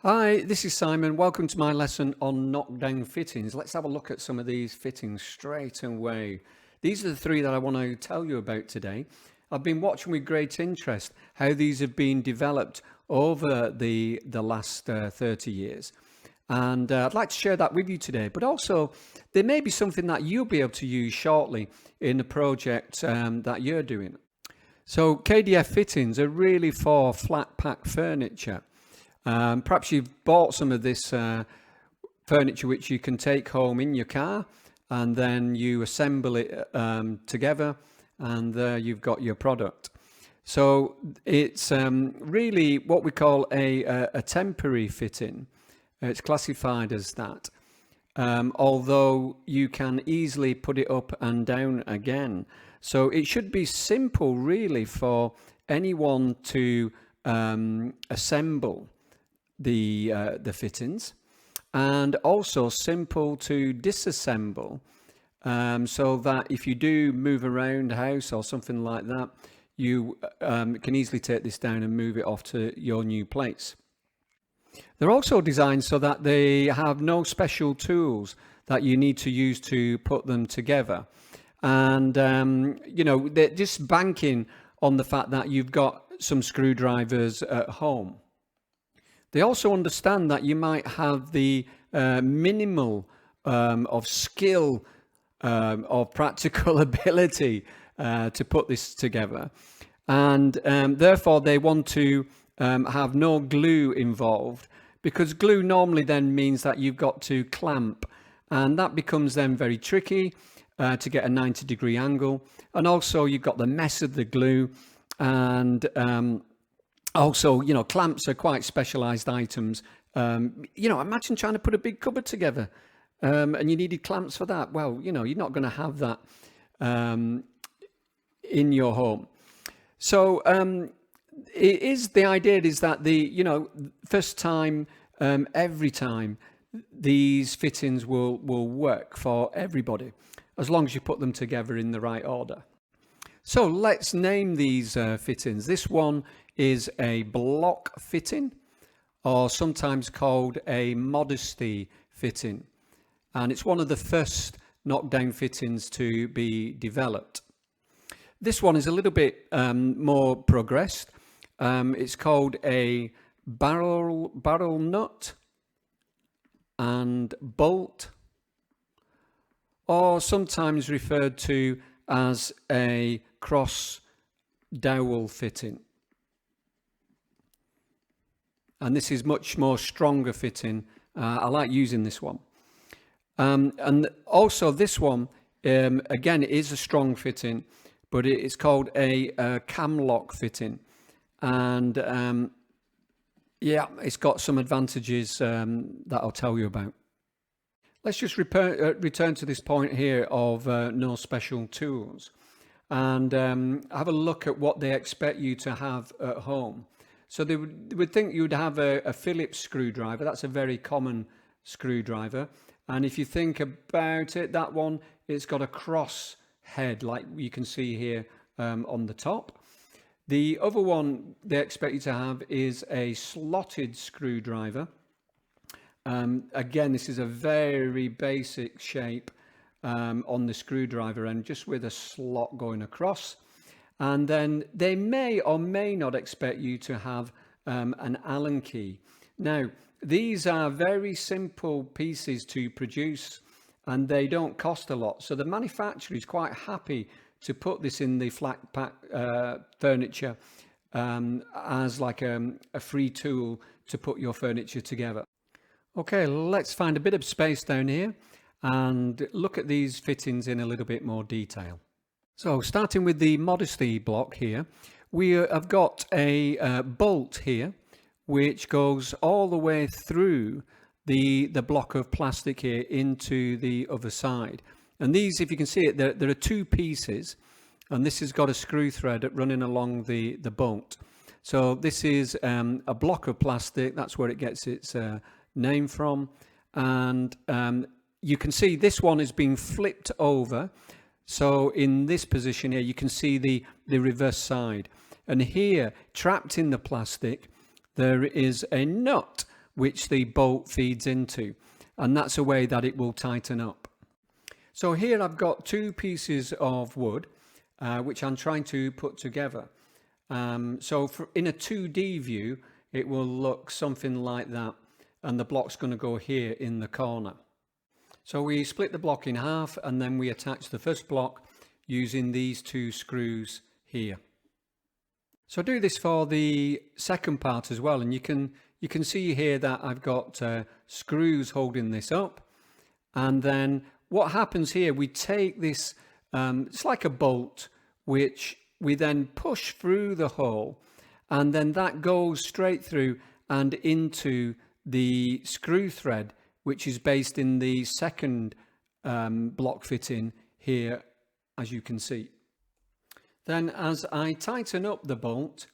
Hi, this is Simon. Welcome to my lesson on knockdown fittings. Let's have a look at some of these fittings straight away. These are the three that I want to tell you about today. I've been watching with great interest how these have been developed over the last 30 years. And I'd like to share that with you today, but also there may be something that you'll be able to use shortly in the project that you're doing. So KDF fittings are really for flat pack furniture. Perhaps you've bought some of this furniture which you can take home in your car, and then you assemble it together, and there you've got your product. So it's really what we call a temporary fitting. It's classified as that, although you can easily put it up and down again. So it should be simple really for anyone to assemble the fittings, and also simple to disassemble, so that if you do move around the house or something like that, you can easily take this down and move it off to your new place. They're also designed so that they have no special tools that you need to use to put them together, and they're just banking on the fact that you've got some screwdrivers at home. They also understand that you might have the minimal of skill, of practical ability to put this together. And therefore they want to have no glue involved, because glue normally then means that you've got to clamp, and that becomes then very tricky to get a 90-degree angle. And also you've got the mess of the glue, and also, clamps are quite specialized items. Imagine trying to put a big cupboard together, and you needed clamps for that. Well, you're not going to have that in your home. So the idea is that first time, every time, these fittings will work for everybody, as long as you put them together in the right order. So let's name these fittings. This one is a block fitting, or sometimes called a modesty fitting. And it's one of the first knockdown fittings to be developed. This one is a little bit more progressed. It's called a barrel nut and bolt, or sometimes referred to as a cross dowel fitting. And this is much more stronger fitting. I like using this one. And also this one, again, it is a strong fitting, but it's called a camlock fitting. And it's got some advantages that I'll tell you about. Let's just return to this point here of no special tools, and have a look at what they expect you to have at home. So they would think you would have a Phillips screwdriver. That's a very common screwdriver. And if you think about it, that one, it's got a cross head, like you can see here on the top. The other one they expect you to have is a slotted screwdriver. Again, this is a very basic shape on the screwdriver end, just with a slot going across. And then they may or may not expect you to have an Allen key. Now, these are very simple pieces to produce, and they don't cost a lot. So the manufacturer is quite happy to put this in the flat pack furniture as like a free tool to put your furniture together. Okay, let's find a bit of space down here and look at these fittings in a little bit more detail. So starting with the modesty block here, we have got a bolt here which goes all the way through the block of plastic here into the other side. And these, if you can see it, there are two pieces, and this has got a screw thread running along the bolt. So this is a block of plastic. That's where it gets its name from. And you can see this one is being flipped over. So in this position here, you can see the reverse side. And here, trapped in the plastic, there is a nut which the bolt feeds into, and that's a way that it will tighten up. So here I've got two pieces of wood which I'm trying to put together. So in a 2D view it will look something like that, and the block's going to go here in the corner. So we split the block in half and then we attach the first block using these two screws here. So I do this for the second part as well, and you can see here that I've got screws holding this up, and then what happens here, we take this, it's like a bolt, which we then push through the hole, and then that goes straight through and into the screw thread, which is based in the second block fitting here, as you can see. Then as I tighten up the bolt,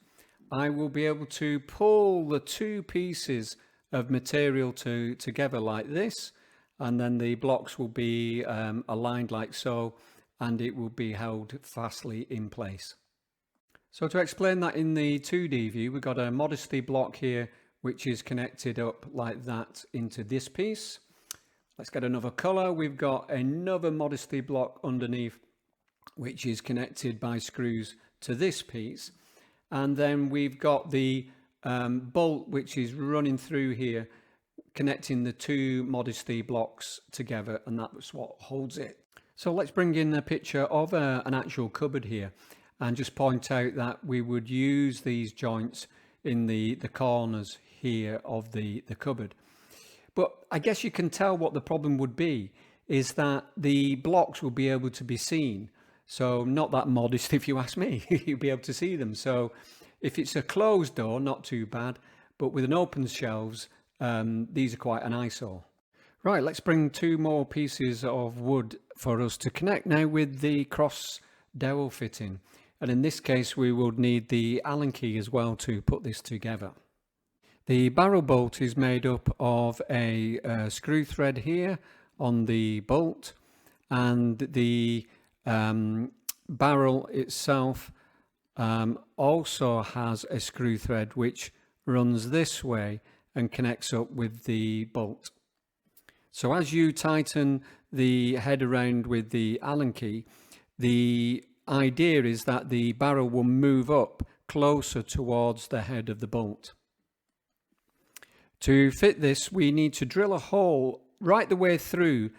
I will be able to pull the two pieces of material together like this, and then the blocks will be aligned like so, and it will be held fastly in place. So to explain that in the 2D view, we've got a Modesty block here which is connected up like that into this piece. Let's get another colour. We've got another Modesty block underneath which is connected by screws to this piece, and then we've got the bolt which is running through here connecting the two Modesty blocks together, and that's what holds it. So let's bring in a picture of an actual cupboard here and just point out that we would use these joints in the corners here of the cupboard. But I guess you can tell what the problem would be is that the blocks will be able to be seen. So not that modest, if you ask me. You'll be able to see them. So if it's a closed door, not too bad, but with an open shelves, these are quite an eyesore. Right, let's bring two more pieces of wood for us to connect now with the cross dowel fitting. And in this case, we would need the Allen key as well to put this together. The barrel bolt is made up of a screw thread here on the bolt, and the barrel itself also has a screw thread which runs this way and connects up with the bolt. So as you tighten the head around with the Allen key, the idea is that the barrel will move up closer towards the head of the bolt. To fit this, we need to drill a hole right the way through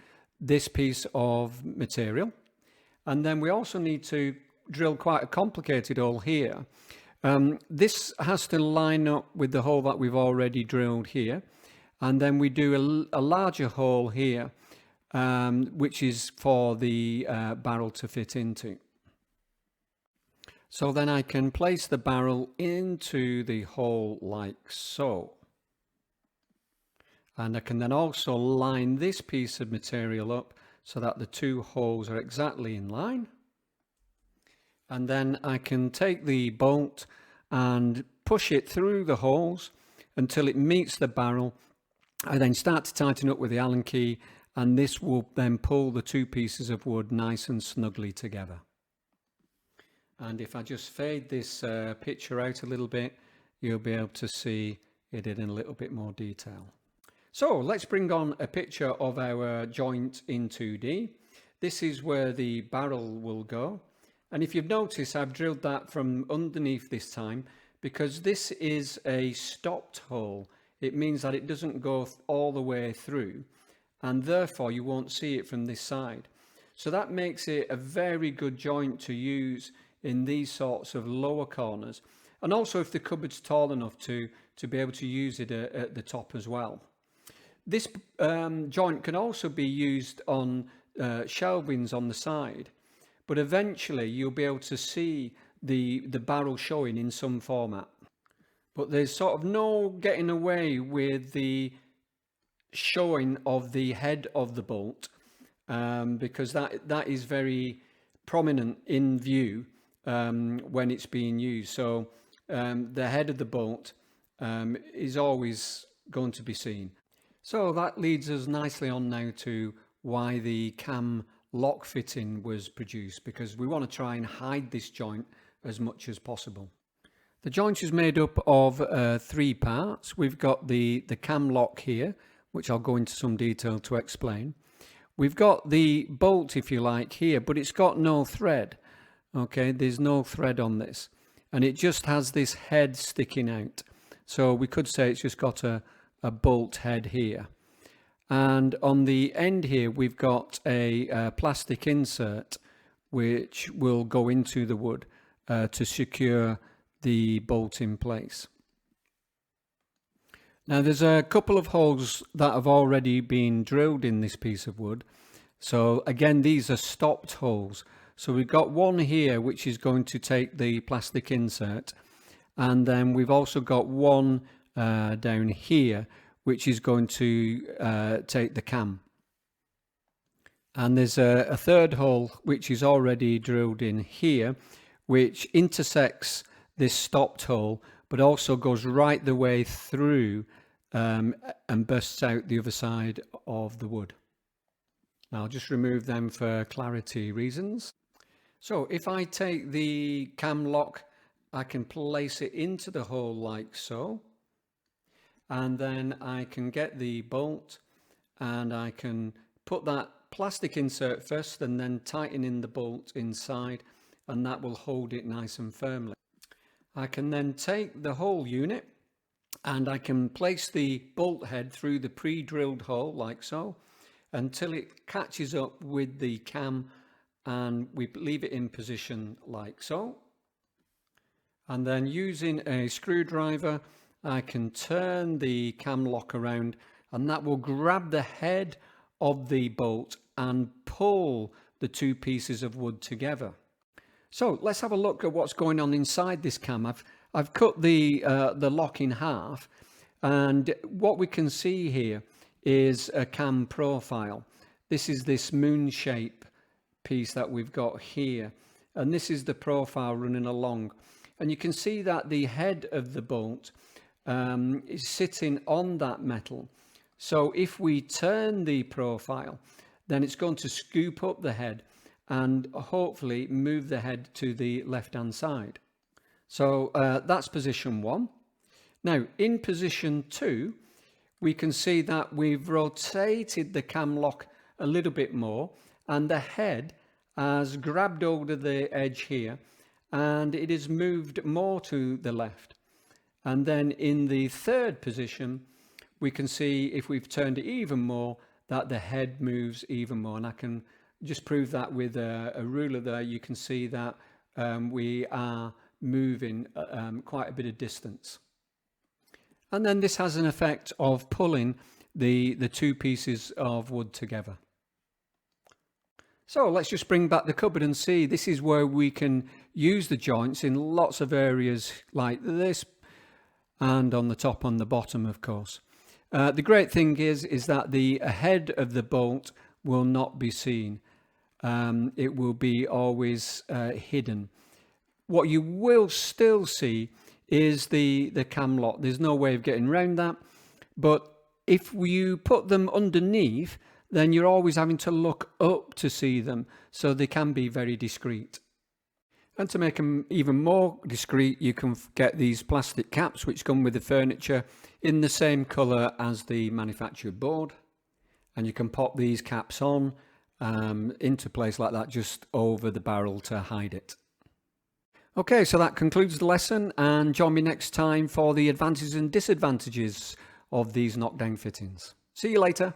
this piece of material, and then we also need to drill quite a complicated hole here. This has to line up with the hole that we've already drilled here, and then we do a larger hole here, which is for the barrel to fit into. So then I can place the barrel into the hole like so. And I can then also line this piece of material up so that the two holes are exactly in line. And then I can take the bolt and push it through the holes until it meets the barrel. I then start to tighten up with the Allen key, and this will then pull the two pieces of wood nice and snugly together. And if I just fade this picture out a little bit, you'll be able to see it in a little bit more detail. So let's bring on a picture of our joint in 2D. This is where the barrel will go. And if you've noticed, I've drilled that from underneath this time because this is a stopped hole. It means that it doesn't go all the way through, and therefore you won't see it from this side. So that makes it a very good joint to use in these sorts of lower corners, and also if the cupboard's tall enough to be able to use it at the top as well. This joint can also be used on shelvings on the side, but eventually you'll be able to see the barrel showing in some format. But there's sort of no getting away with the showing of the head of the bolt, because that is very prominent in view when it's being used. So the head of the bolt is always going to be seen. So that leads us nicely on now to why the cam lock fitting was produced, because we want to try and hide this joint as much as possible. The joint is made up of 3 parts. We've got the cam lock here, which I'll go into some detail to explain. We've got the bolt, if you like, here, but it's got no thread. Okay, there's no thread on this, and it just has this head sticking out. So we could say it's just got a bolt head here. And on the end here, we've got a plastic insert which will go into the wood to secure the bolt in place. Now there's a couple of holes that have already been drilled in this piece of wood. So again, these are stopped holes. So we've got one here which is going to take the plastic insert, and then we've also got one down here which is going to take the cam. And there's a third hole which is already drilled in here, which intersects this stopped hole, but also goes right the way through and bursts out the other side of the wood. Now I'll just remove them for clarity reasons. So if I take the cam lock, I can place it into the hole like so, and then I can get the bolt and I can put that plastic insert first and then tighten in the bolt inside, and that will hold it nice and firmly. I can then take the whole unit and I can place the bolt head through the pre-drilled hole like so until it catches up with the cam, and we leave it in position like so. And then using a screwdriver, I can turn the cam lock around, and that will grab the head of the bolt and pull the 2 pieces of wood together. So let's have a look at what's going on inside this cam. I've cut the lock in half, and what we can see here is a cam profile. This is this moon shape piece that we've got here, and this is the profile running along, and you can see that the head of the bolt is sitting on that metal. So if we turn the profile, then it's going to scoop up the head and hopefully move the head to the left hand side. So that's position 1. Now in position 2, we can see that we've rotated the cam lock a little bit more, and the head has grabbed over the edge here, and it is moved more to the left. And then in the third position, we can see, if we've turned it even more, that the head moves even more. And I can just prove that with a ruler there. You can see that we are moving quite a bit of distance. And then this has an effect of pulling the 2 pieces of wood together. So let's just bring back the cupboard and see. This is where we can use the joints in lots of areas like this, and on the top and the bottom, of course. The great thing is that the head of the bolt will not be seen. It will be always hidden. What you will still see is the cam lock. There's no way of getting around that. But if you put them underneath, then you're always having to look up to see them. So they can be very discreet. And to make them even more discreet, you can get these plastic caps which come with the furniture in the same colour as the manufactured board. And you can pop these caps on into place like that, just over the barrel to hide it. Okay, so that concludes the lesson, and join me next time for the advantages and disadvantages of these knockdown fittings. See you later.